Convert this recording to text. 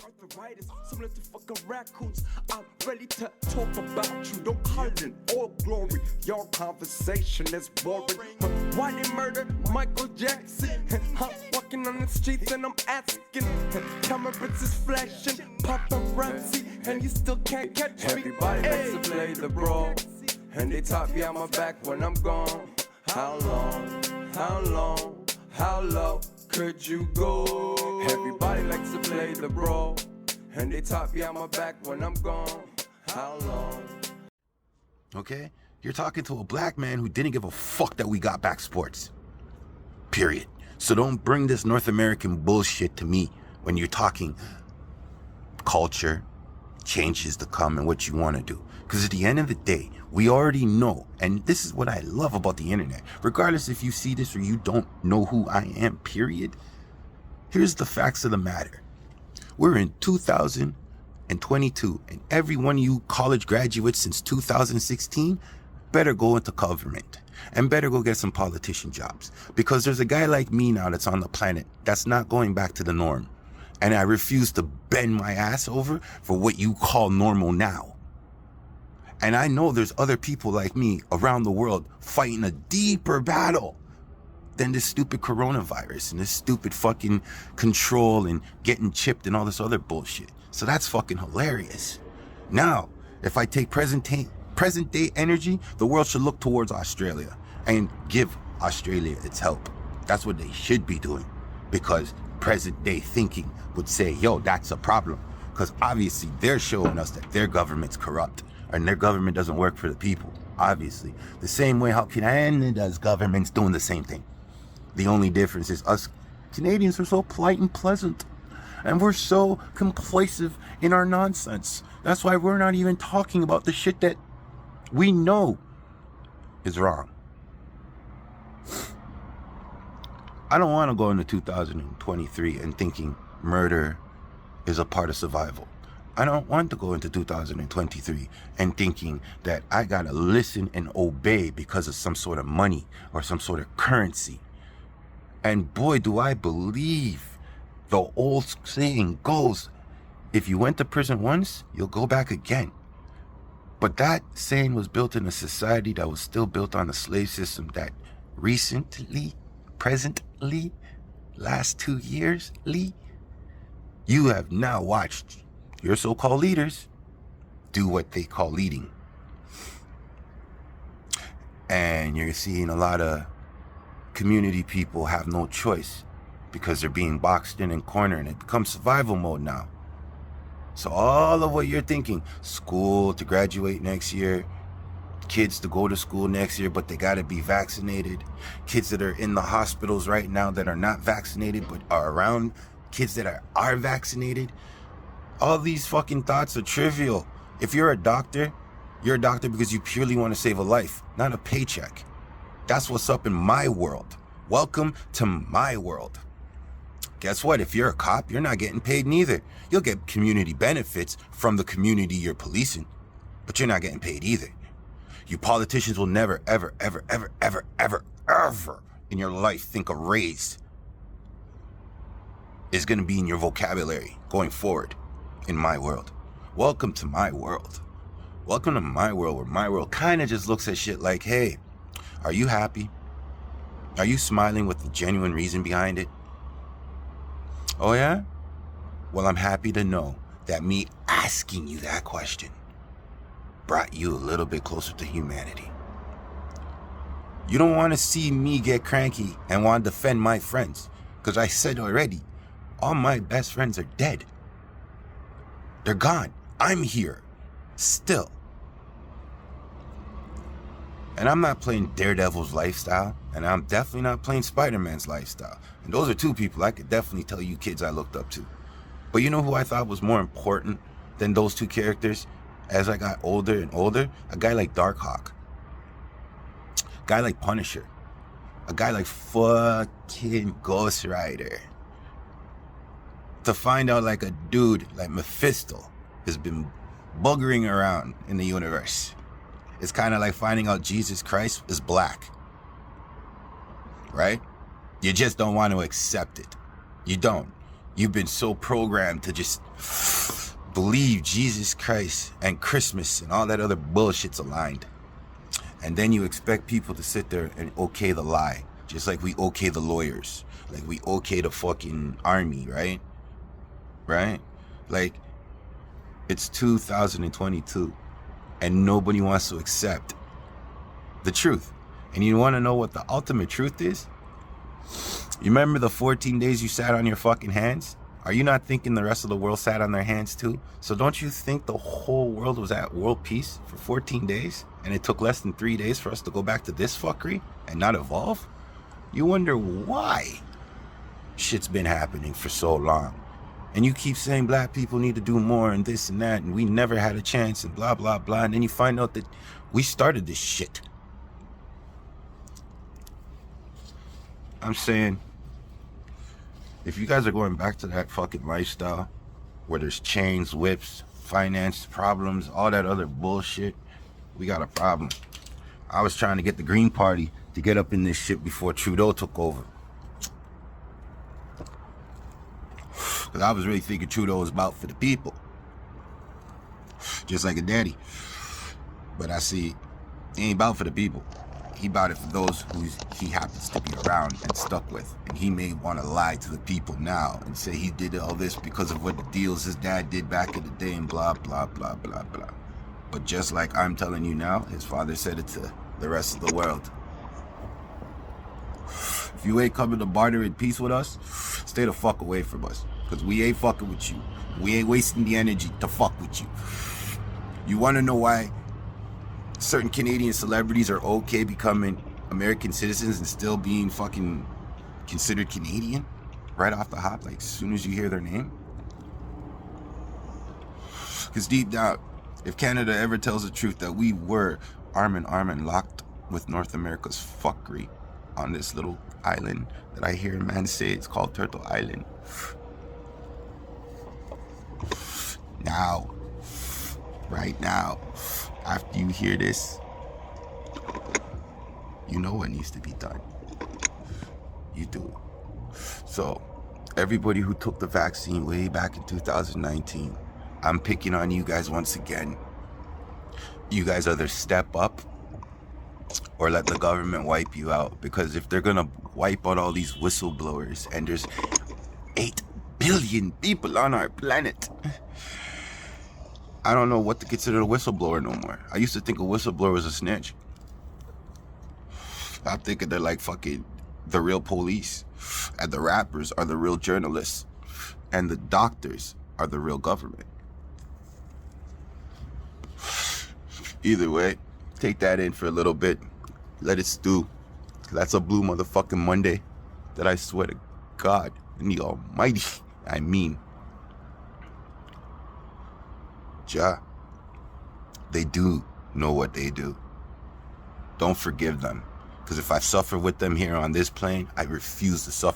arthritis, similar to fucking raccoons. I'm ready to talk about you. Don't hide in all glory. Your conversation is boring. Why they murder Michael Jackson? I'm walking on the streets and I'm asking. Cameras is flashing, paparazzi, and you still can't catch me. Everybody likes to play the bro, and they talk behind my back when I'm gone. How long, how long, how low could you go? Everybody likes to play the bro, and they talk behind my back when I'm gone. How long? Okay? You're talking to a black man who didn't give a fuck that we got back sports. Period. So don't bring this North American bullshit to me when you're talking culture, changes to come, and what you want to do. Because at the end of the day, we already know, and this is what I love about the internet, regardless if you see this or you don't know who I am, period. Here's the facts of the matter. We're in 2022, and every one of you college graduates since 2016 better go into government and better go get some politician jobs, because there's a guy like me now that's on the planet that's not going back to the norm. And I refuse to bend my ass over for what you call normal now. And I know there's other people like me around the world fighting a deeper battle than this stupid coronavirus and this stupid fucking control and getting chipped and all this other bullshit. So that's fucking hilarious. Now, if I take present day energy, the world should look towards Australia and give Australia its help. That's what they should be doing, because present day thinking would say, yo, that's a problem. Because obviously they're showing us that their government's corrupt and their government doesn't work for the people, obviously. The same way how Canada's government's doing the same thing. The only difference is us Canadians are so polite and pleasant, and we're so complacent in our nonsense. That's why we're not even talking about the shit that we know is wrong. I don't want to go into 2023 and thinking murder is a part of survival. I don't want to go into 2023 and thinking that I gotta listen and obey because of some sort of money or some sort of currency. And boy, do I believe the old saying goes, if you went to prison once, you'll go back again. But that saying was built in a society that was still built on a slave system that recently, presently, last 2 years, you have now watched your so-called leaders do what they call leading. And you're seeing a lot of community people have no choice because they're being boxed in and cornered, and it becomes survival mode now. So all of what you're thinking, school to graduate next year, kids to go to school next year, but they gotta be vaccinated, kids that are in the hospitals right now that are not vaccinated but are around kids that are vaccinated, all these fucking thoughts are trivial. If you're a doctor because you purely want to save a life, not a paycheck. That's what's up in my world. Welcome to my world. Guess what? If you're a cop, you're not getting paid neither. You'll get community benefits from the community you're policing, but you're not getting paid either. You politicians will never, ever, ever, ever, ever, ever, ever in your life think a raise is going to be in your vocabulary going forward in my world. Welcome to my world. Welcome to my world, where my world kind of just looks at shit like, hey, are you happy? Are you smiling with a genuine reason behind it? Oh yeah? Well, I'm happy to know that me asking you that question brought you a little bit closer to humanity. You don't want to see me get cranky and want to defend my friends, because I said already, all my best friends are dead. They're gone. I'm here. Still. And I'm not playing Daredevil's lifestyle, and I'm definitely not playing Spider-Man's lifestyle. And those are two people I could definitely tell you kids I looked up to. But you know who I thought was more important than those two characters as I got older and older? A guy like Darkhawk. A guy like Punisher. A guy like fucking Ghost Rider. To find out like a dude like Mephisto has been buggering around in the universe. It's kind of like finding out Jesus Christ is black. Right? You just don't want to accept it. You don't. You've been so programmed to just believe Jesus Christ and Christmas and all that other bullshit's aligned. And then you expect people to sit there and okay the lie. Just like we okay the lawyers. Like we okay the fucking army, right? Right? Like, it's 2022 and nobody wants to accept the truth. And you want to know what the ultimate truth is? You remember the 14 days you sat on your fucking hands? Are you not thinking the rest of the world sat on their hands too? So don't you think the whole world was at world peace for 14 days? And it took less than 3 days for us to go back to this fuckery and not evolve? You wonder why shit's been happening for so long. And you keep saying black people need to do more and this and that, and we never had a chance and blah, blah, blah. And then you find out that we started this shit. I'm saying, if you guys are going back to that fucking lifestyle where there's chains, whips, finance problems, all that other bullshit, we got a problem. I was trying to get the Green Party to get up in this shit before Trudeau took over. Because I was really thinking Trudeau was about for the people. Just like a daddy. But I see, he ain't about for the people. He about it for those who he happens to be around and stuck with. And he may want to lie to the people now and say he did all this because of what the deals his dad did back in the day and blah, blah, blah, blah, blah. But just like I'm telling you now, his father said it to the rest of the world. If you ain't coming to barter in peace with us, stay the fuck away from us. Because we ain't fucking with you. We ain't wasting the energy to fuck with you. You want to know why certain Canadian celebrities are okay becoming American citizens and still being fucking considered Canadian right off the hop, like as soon as you hear their name? Because deep down, if Canada ever tells the truth that we were arm in arm and locked with North America's fuckery on this little island that I hear man say it's called Turtle Island. Now, right now, after you hear this, you know what needs to be done. You do. So, everybody who took the vaccine way back in 2019, I'm picking on you guys once again. You guys either step up or let the government wipe you out. Because if they're gonna wipe out all these whistleblowers, and there's 8 billion people on our planet, I don't know what to consider a whistleblower no more. I used to think a whistleblower was a snitch. I'm thinking they're like fucking the real police. And the rappers are the real journalists. And the doctors are the real government. Either way, take that in for a little bit. Let it stew. That's a blue motherfucking Monday that I swear to God and the Almighty, I mean, Ja, they do know what they do. Don't forgive them. Because if I suffer with them here on this plane, I refuse to suffer